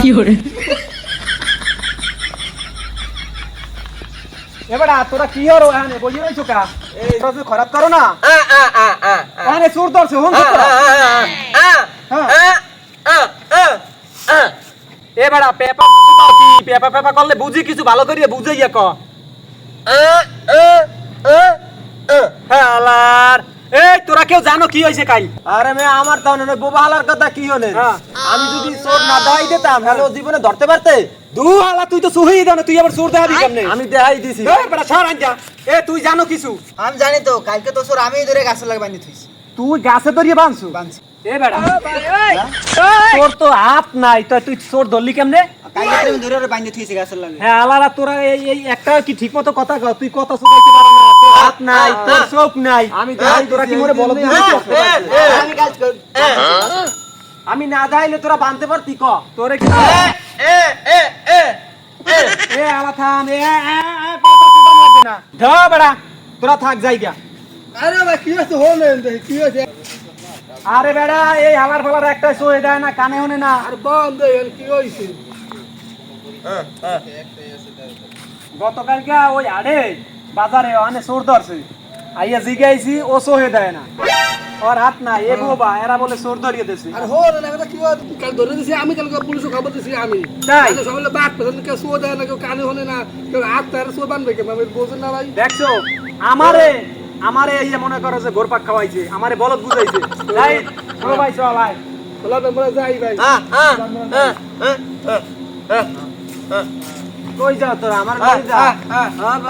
কি করে এবারে তোরা কি হলো এখানে বলি রইছো কা এই রোজ খরাত করো না এখানে সুর ধরছে হুন এবারে পেপার সুর কি পেপার পেপার করলে বুঝি কিছু ভালো করিয়ে বুঝাইয়া ক হালার এই তোরা কেউ জানো কি হইছে কাই আরে মে আমার তাও না বাবা হালার কথা কি হলে আমি যদি চোর না দাই দিতাম হ্যালো জীবনে ধরতে পারতে দু হালা তুই তো সুহি দাও না তুই আবার সুর দেখাবি কেমনে আমি দেখাই দিছি এই বেটা সর আনজা এ তুই জানো কিছু আমি জানি তো কালকে তো চোর আমি ধরে গাছে লাগা বান্ধি থইছি তুই গাছে ধরিয়ে বানছু বানছি এ বেটা তোর তো হাত নাই তো তুই চোর ধরলি কেমনে কালকে তো আমি ধরে ওরে বান্ধি থইছি গাছের লাগা হ্যাঁ আলারা তোরা এই একটা কি ঠিক মতো কথা কও তুই কথা শুনাইতে পারো না তোর হাত নাই তোর চোখ নাই আমি দেখাই তোরা কি মরে বলদ আমি কাজ কর আমি না যাইলে তোরা বানতে পারতি ক তোরে কি এ আলা থাম কথা শুনতে লাগবে না ধ বেটা তোরা থাক যাইগা আরে ভাই কি হচ্ছে হলে কি হচ্ছে আরে বেটা এই হালার ফালার একটা সয়ে দেয় না কানে হনে না আর বন্ধ কি হইছে গতকালকে ওই আড়ে বাজারে ওখানে চোর ধরছে আইয়া জিগাইছি ও সহে দেয় না ওর হাত না এ বাবা এরা বলে চোর ধরিয়ে দিছে আর হল না এটা কি কাল ধরে দিছি আমি কালকে পুলিশ খবর দিছি আমি তাই সবাই বাদ পেছন কেউ শো দেয় না কেউ কানে হলে না কেউ হাত তার শো বানবে কেন আমি বোঝেন না ভাই দেখছো আমারে এই যে মনে করো যে গোরপাক খাওয়াইছে আমারে বলদ বুঝাইছে তাই ও ভাই চল আয় বলা আমরা যাই ভাই কই যাও তোরা আমার বাড়ি যা